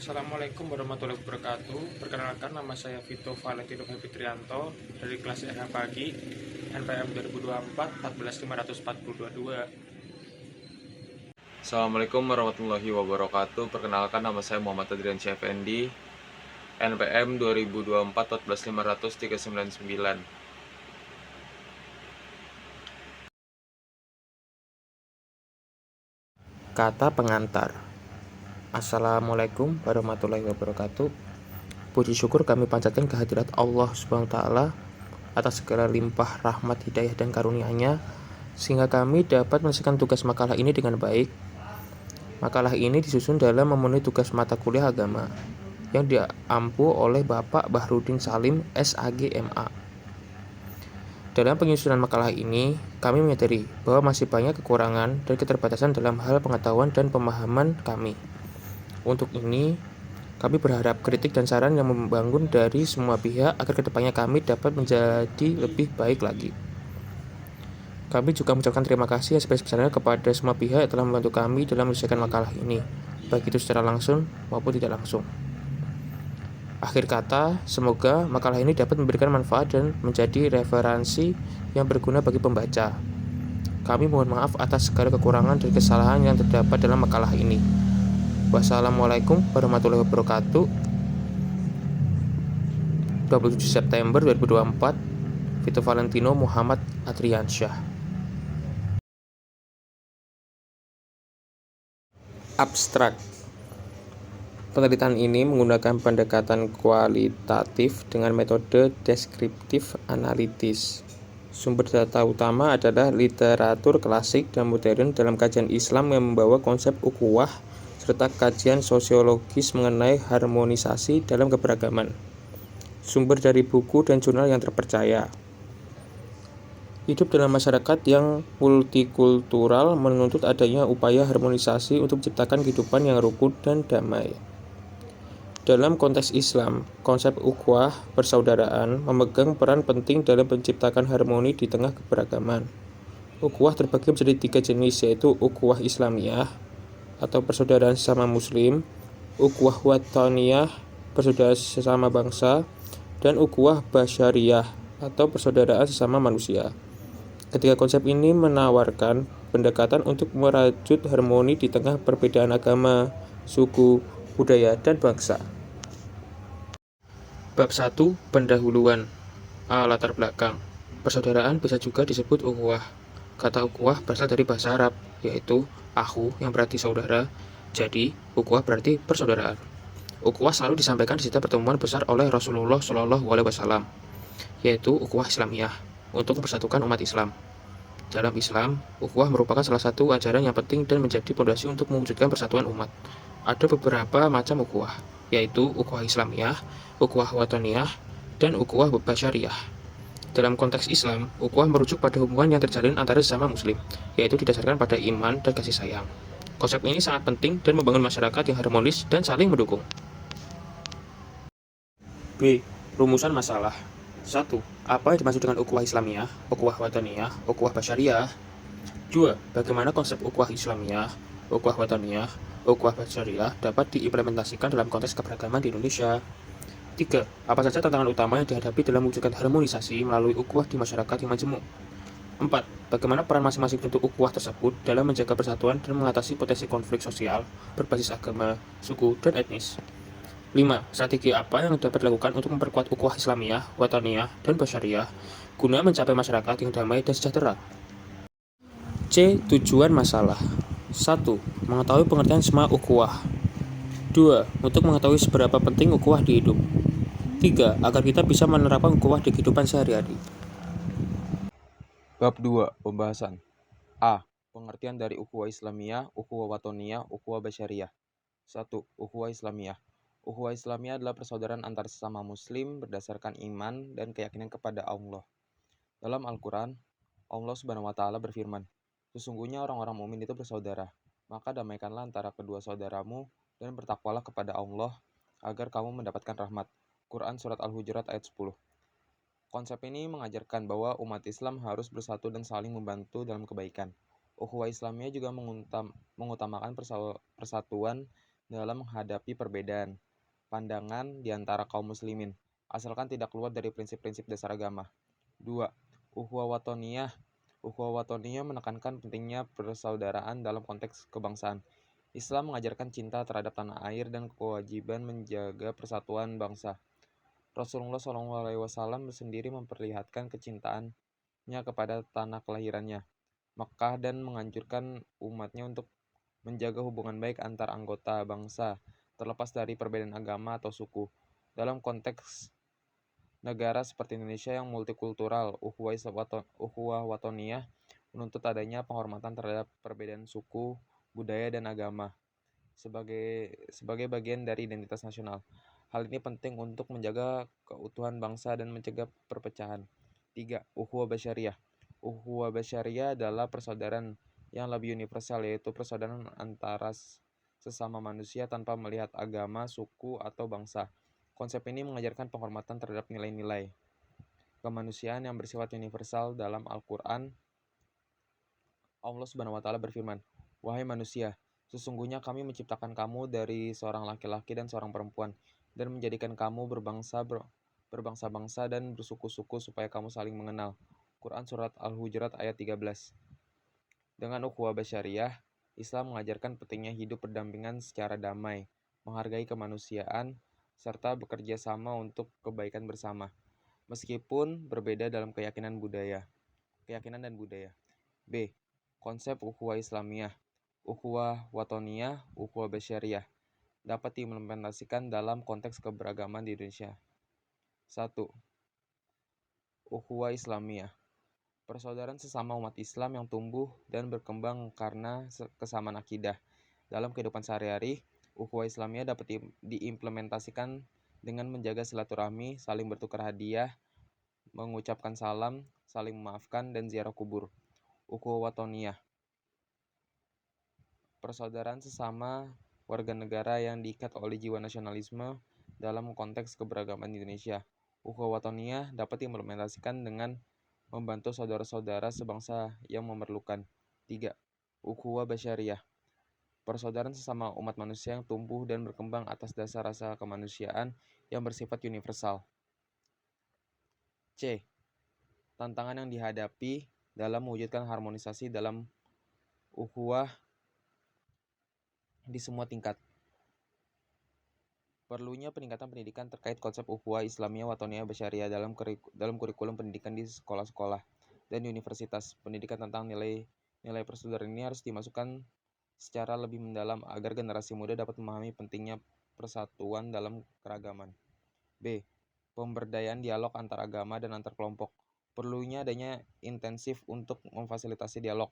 Assalamualaikum warahmatullahi wabarakatuh. Perkenalkan, nama saya Vito Valentino Fitrianto dari kelas RH Pagi, NPM 2024 14542. Assalamualaikum warahmatullahi wabarakatuh. Perkenalkan, nama saya Muhammad Adrian Effendi, NPM 2024 14500 399. Kata pengantar. Assalamualaikum warahmatullahi wabarakatuh. Puji syukur kami panjatkan kehadirat Allah SWT atas segala limpah rahmat, hidayah, dan karunia-Nya sehingga kami dapat menyelesaikan tugas makalah ini dengan baik. Makalah ini disusun dalam memenuhi tugas mata kuliah agama yang diampu oleh Bapak Bahrudin Salim, SAG MA. Dalam penyusunan makalah ini, kami menyadari bahwa masih banyak kekurangan dan keterbatasan dalam hal pengetahuan dan pemahaman kami. Untuk ini, kami berharap kritik dan saran yang membangun dari semua pihak agar kedepannya kami dapat menjadi lebih baik lagi. Kami juga mengucapkan terima kasih yang sebesar-besarnya kepada semua pihak yang telah membantu kami dalam menyelesaikan makalah ini, baik itu secara langsung maupun tidak langsung. Akhir kata, semoga makalah ini dapat memberikan manfaat dan menjadi referensi yang berguna bagi pembaca. Kami mohon maaf atas segala kekurangan dan kesalahan yang terdapat dalam makalah ini. Wassalamualaikum warahmatullahi wabarakatuh. 27 September 2024, Vito Valentino Muhammad Adriansyah. Abstrak. Penelitian ini menggunakan pendekatan kualitatif dengan metode deskriptif analitis. Sumber data utama adalah literatur klasik dan modern dalam kajian Islam yang membawa konsep ukhuwah serta kajian sosiologis mengenai harmonisasi dalam keberagaman. Sumber dari buku dan jurnal yang terpercaya. Hidup dalam masyarakat yang multikultural menuntut adanya upaya harmonisasi untuk menciptakan kehidupan yang rukun dan damai. Dalam konteks Islam, konsep ukhuwah persaudaraan memegang peran penting dalam menciptakan harmoni di tengah keberagaman. Ukhuwah terbagi menjadi 3 jenis, yaitu ukhuwah Islamiyah atau persaudaraan sesama muslim, ukhuwah wataniyah, persaudaraan sesama bangsa, dan ukhuwah basyariyah atau persaudaraan sesama manusia. Ketiga konsep ini menawarkan pendekatan untuk merajut harmoni di tengah perbedaan agama, suku, budaya, dan bangsa. Bab 1. Pendahuluan. Latar belakang. Persaudaraan bisa juga disebut ukhuwah. Kata ukhuwah berasal dari bahasa Arab, yaitu akhu yang berarti saudara. Jadi, ukhuwah berarti persaudaraan. Ukhuwah selalu disampaikan di setiap pertemuan besar oleh Rasulullah SAW, yaitu ukhuwah Islamiyah, untuk mempersatukan umat Islam. Dalam Islam, ukhuwah merupakan salah satu ajaran yang penting dan menjadi fondasi untuk mewujudkan persatuan umat. Ada beberapa macam ukhuwah, yaitu ukhuwah Islamiyah, ukhuwah wataniyah, dan ukhuwah basyariyah. Dalam konteks Islam, ukhuwah merujuk pada hubungan yang terjalin antara sesama muslim, yaitu didasarkan pada iman dan kasih sayang. Konsep ini sangat penting dan membangun masyarakat yang harmonis dan saling mendukung. B. Rumusan masalah. 1. Apa yang dimaksud dengan ukhuwah Islamiyah, ukhuwah wataniyah, ukhuwah basyariyah? 2. Bagaimana konsep ukhuwah Islamiyah, ukhuwah wataniyah, ukhuwah basyariyah dapat diimplementasikan dalam konteks keberagaman di Indonesia? 3. Apa saja tantangan utama yang dihadapi dalam mewujudkan harmonisasi melalui ukhuwah di masyarakat yang majemuk? 4. Bagaimana peran masing-masing bentuk ukhuwah tersebut dalam menjaga persatuan dan mengatasi potensi konflik sosial berbasis agama, suku, dan etnis? 5. Strategi apa yang dapat dilakukan untuk memperkuat ukhuwah Islamiyah, wataniyah, dan basyariyah guna mencapai masyarakat yang damai dan sejahtera? C. Tujuan masalah. 1. Mengetahui pengertian sema ukhuwah. 2. Untuk mengetahui seberapa penting ukhuwah di hidup. 3. Agar kita bisa menerapkan ukhuwah di kehidupan sehari-hari. Bab 2. Pembahasan. A. Pengertian dari ukhuwah Islamiyah, ukhuwah wataniyah, ukhuwah basyariyah. 1. Ukhuwah Islamiyah. Ukhuwah Islamiyah adalah persaudaraan antar sesama muslim berdasarkan iman dan keyakinan kepada Allah. Dalam Al-Quran, Allah Subhanahu wa Ta'ala berfirman, Sesungguhnya orang-orang mukmin itu bersaudara. Maka damaikanlah antara kedua saudaramu dan bertakwalah kepada Allah agar kamu mendapatkan rahmat. Quran Surat Al-Hujurat ayat 10. Konsep ini mengajarkan bahwa umat Islam harus bersatu dan saling membantu dalam kebaikan. Ukhuwah Islamiyah juga mengutamakan persatuan dalam menghadapi perbedaan pandangan di antara kaum muslimin, asalkan tidak keluar dari prinsip-prinsip dasar agama. 2. Ukhuwah Watoniyah. Ukhuwah Watoniyah menekankan pentingnya persaudaraan dalam konteks kebangsaan. Islam mengajarkan cinta terhadap tanah air dan kewajiban menjaga persatuan bangsa. Rasulullah SAW sendiri memperlihatkan kecintaannya kepada tanah kelahirannya, Makkah, dan menganjurkan umatnya untuk menjaga hubungan baik antar anggota bangsa, terlepas dari perbedaan agama atau suku. Dalam konteks negara seperti Indonesia yang multikultural, ukhuwah watoniyah menuntut adanya penghormatan terhadap perbedaan suku, budaya, dan agama sebagai bagian dari identitas nasional. Hal ini penting untuk menjaga keutuhan bangsa dan mencegah perpecahan. 3. Ukhuwah Basyariah. Ukhuwah Basyariah adalah persaudaraan yang lebih universal, yaitu persaudaraan antara sesama manusia tanpa melihat agama, suku, atau bangsa. Konsep ini mengajarkan penghormatan terhadap nilai-nilai kemanusiaan yang bersifat universal. Dalam Al-Quran, Allah Subhanahu wa Ta'ala berfirman, "Wahai manusia, sesungguhnya kami menciptakan kamu dari seorang laki-laki dan seorang perempuan, dan menjadikan kamu berbangsa-bangsa dan bersuku-suku supaya kamu saling mengenal." Quran Surat Al-Hujurat ayat 13. Dengan ukhuwah basyariah, Islam mengajarkan pentingnya hidup berdampingan secara damai, menghargai kemanusiaan, serta bekerja sama untuk kebaikan bersama, meskipun berbeda dalam keyakinan dan budaya. B. Konsep ukhuwah Islamiyah, ukhuwah watoniyah, ukhuwah basyariah dapat diimplementasikan dalam konteks keberagaman di Indonesia. 1. Ukhuwah Islamiyah. Persaudaraan sesama umat Islam yang tumbuh dan berkembang karena kesamaan akidah. Dalam kehidupan sehari-hari, ukhuwah Islamiyah dapat diimplementasikan dengan menjaga silaturahmi, saling bertukar hadiah, mengucapkan salam, saling memaafkan, dan ziarah kubur. Ukhuwah watoniyah. Persaudaraan sesama warga negara yang diikat oleh jiwa nasionalisme dalam konteks keberagaman Indonesia. Ukhuwah watoniyah dapat diimplementasikan dengan membantu saudara-saudara sebangsa yang memerlukan. 3. Ukhuwah Basyariah. Persaudaraan sesama umat manusia yang tumbuh dan berkembang atas dasar rasa kemanusiaan yang bersifat universal. C. Tantangan yang dihadapi dalam mewujudkan harmonisasi dalam ukhuwah di semua tingkat. Perlunya peningkatan pendidikan terkait konsep ukhuwah Islamiyah watoniyah basyariah dalam kurikulum pendidikan di sekolah-sekolah dan universitas. Pendidikan tentang nilai persaudaraan ini harus dimasukkan secara lebih mendalam agar generasi muda dapat memahami pentingnya persatuan dalam keragaman. B. Pemberdayaan dialog antar agama dan antar kelompok. Perlunya adanya intensif untuk memfasilitasi dialog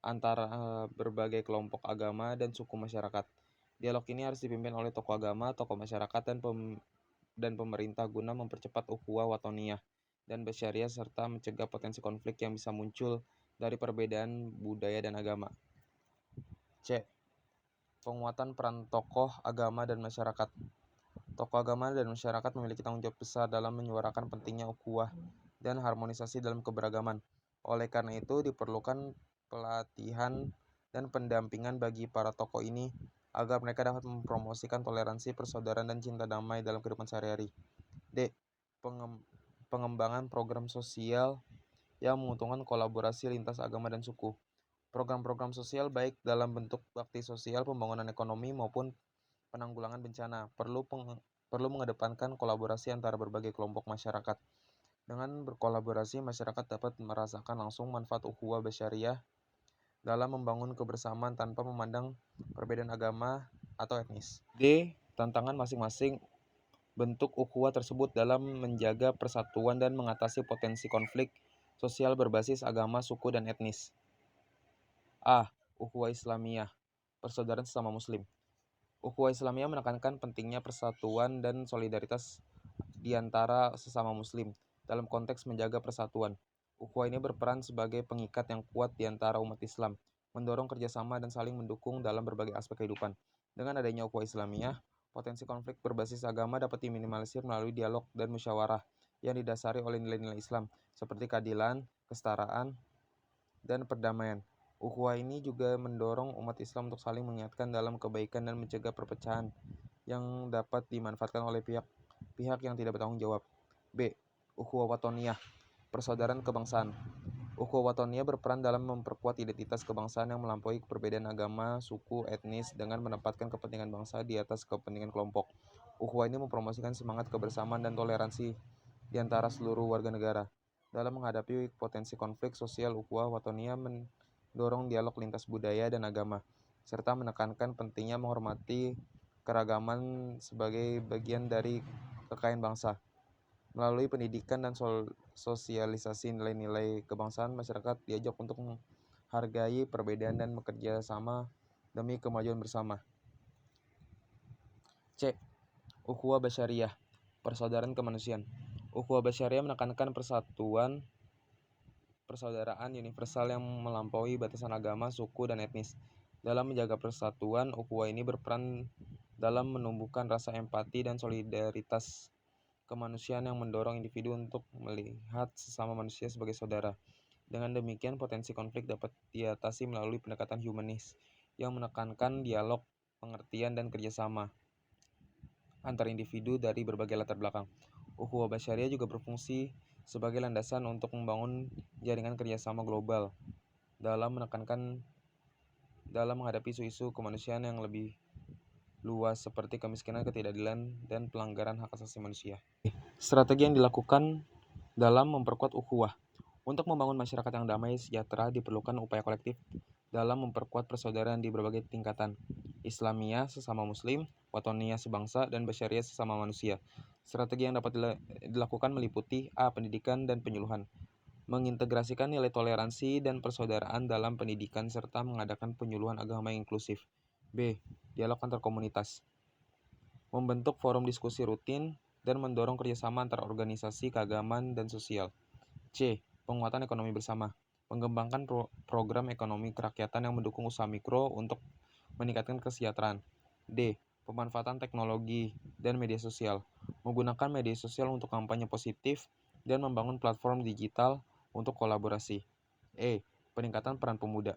antara berbagai kelompok agama dan suku masyarakat. Dialog ini harus dipimpin oleh tokoh agama, tokoh masyarakat, dan pemerintah guna mempercepat ukhuwah watoniyah dan basyariah serta mencegah potensi konflik yang bisa muncul dari perbedaan budaya dan agama. C. Penguatan peran tokoh agama dan masyarakat. Tokoh agama dan masyarakat memiliki tanggung jawab besar dalam menyuarakan pentingnya ukhuwah dan harmonisasi dalam keberagaman. Oleh karena itu, diperlukan pelatihan dan pendampingan bagi para tokoh ini agar mereka dapat mempromosikan toleransi, persaudaraan, dan cinta damai dalam kehidupan sehari-hari. D. Pengembangan program sosial yang menguntungkan kolaborasi lintas agama dan suku. Program-program sosial baik dalam bentuk bakti sosial, pembangunan ekonomi, maupun penanggulangan bencana perlu mengedepankan kolaborasi antara berbagai kelompok masyarakat. Dengan berkolaborasi, masyarakat dapat merasakan langsung manfaat ukhuwah basyariah dalam membangun kebersamaan tanpa memandang perbedaan agama atau etnis. D. Tantangan masing-masing bentuk ukhuwah tersebut dalam menjaga persatuan dan mengatasi potensi konflik sosial berbasis agama, suku, dan etnis. A. Ukhuwah Islamiyah. Persaudaraan sesama muslim. Ukhuwah Islamiyah menekankan pentingnya persatuan dan solidaritas di antara sesama muslim dalam konteks menjaga persatuan. Ukhuwah ini berperan sebagai pengikat yang kuat di antara umat Islam, mendorong kerjasama dan saling mendukung dalam berbagai aspek kehidupan. Dengan adanya ukhuwah Islamiyah, potensi konflik berbasis agama dapat diminimalisir melalui dialog dan musyawarah yang didasari oleh nilai-nilai Islam, seperti keadilan, kesetaraan, dan perdamaian. Ukhuwah ini juga mendorong umat Islam untuk saling mengingatkan dalam kebaikan dan mencegah perpecahan yang dapat dimanfaatkan oleh pihak yang tidak bertanggung jawab. B. Ukhuwah Watoniyah, persaudaraan kebangsaan. Ukhuwah Watoniyah berperan dalam memperkuat identitas kebangsaan yang melampaui perbedaan agama, suku, etnis dengan menempatkan kepentingan bangsa di atas kepentingan kelompok. Ukhuwah ini mempromosikan semangat kebersamaan dan toleransi di antara seluruh warga negara. Dalam menghadapi potensi konflik sosial, Ukhuwah Watoniyah mendorong dialog lintas budaya dan agama, serta menekankan pentingnya menghormati keragaman sebagai bagian dari kekayaan bangsa. Melalui pendidikan dan sosialisasi nilai-nilai kebangsaan, masyarakat diajak untuk menghargai perbedaan dan bekerja sama demi kemajuan bersama. C. Ukhuwah Basyariah, persaudaraan kemanusiaan. Ukhuwah Basyariah menekankan persaudaraan universal yang melampaui batasan agama, suku, dan etnis. Dalam menjaga persatuan, ukhuwah ini berperan dalam menumbuhkan rasa empati dan solidaritas kemanusiaan yang mendorong individu untuk melihat sesama manusia sebagai saudara. Dengan demikian, potensi konflik dapat diatasi melalui pendekatan humanis yang menekankan dialog, pengertian, dan kerjasama antar individu dari berbagai latar belakang. Ukhuwah Basyariah juga berfungsi sebagai landasan untuk membangun jaringan kerjasama global dalam menghadapi isu-isu kemanusiaan yang lebih luas seperti kemiskinan, ketidakadilan, dan pelanggaran hak asasi manusia. Strategi yang dilakukan dalam memperkuat ukhuwah. Untuk membangun masyarakat yang damai sejahtera diperlukan upaya kolektif dalam memperkuat persaudaraan di berbagai tingkatan. Islamiyah sesama muslim, Watoniyah sebangsa, dan Basyariah sesama manusia. Strategi yang dapat dilakukan meliputi A. Pendidikan dan penyuluhan, mengintegrasikan nilai toleransi dan persaudaraan dalam pendidikan serta mengadakan penyuluhan agama yang inklusif. B. Dialog antar komunitas, membentuk forum diskusi rutin dan mendorong kerjasama antar organisasi keagamaan dan sosial. C. Penguatan ekonomi bersama, mengembangkan program ekonomi kerakyatan yang mendukung usaha mikro untuk meningkatkan kesejahteraan. D. Pemanfaatan teknologi dan media sosial, menggunakan media sosial untuk kampanye positif dan membangun platform digital untuk kolaborasi. E. Peningkatan peran pemuda,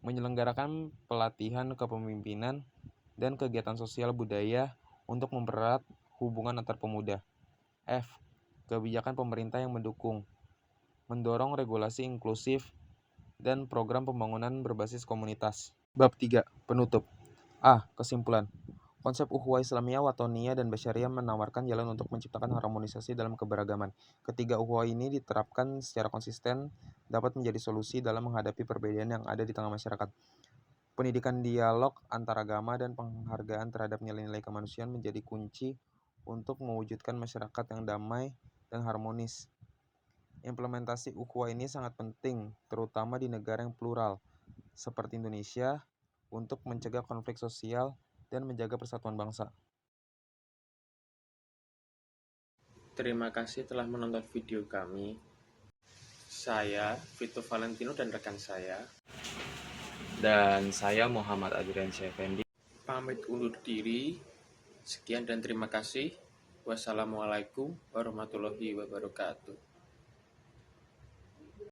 menyelenggarakan pelatihan kepemimpinan dan kegiatan sosial budaya untuk mempererat hubungan antar pemuda. F. Kebijakan pemerintah yang mendorong regulasi inklusif dan program pembangunan berbasis komunitas. Bab 3. Penutup. A. Kesimpulan. Konsep ukhuwah Islamiyah, Watoniyah, dan Basyariah menawarkan jalan untuk menciptakan harmonisasi dalam keberagaman. Ketiga ukhuwah ini diterapkan secara konsisten dapat menjadi solusi dalam menghadapi perbedaan yang ada di tengah masyarakat. Pendidikan dialog antaragama dan penghargaan terhadap nilai-nilai kemanusiaan menjadi kunci untuk mewujudkan masyarakat yang damai dan harmonis. Implementasi ukhuwah ini sangat penting, terutama di negara yang plural, seperti Indonesia, untuk mencegah konflik sosial dan menjaga persatuan bangsa. Terima kasih telah menonton video kami. Saya, Vito Valentino, dan rekan saya. Dan saya Muhammad Adrian Syeffendi. Pamit undur diri. Sekian dan terima kasih. Wassalamualaikum warahmatullahi wabarakatuh.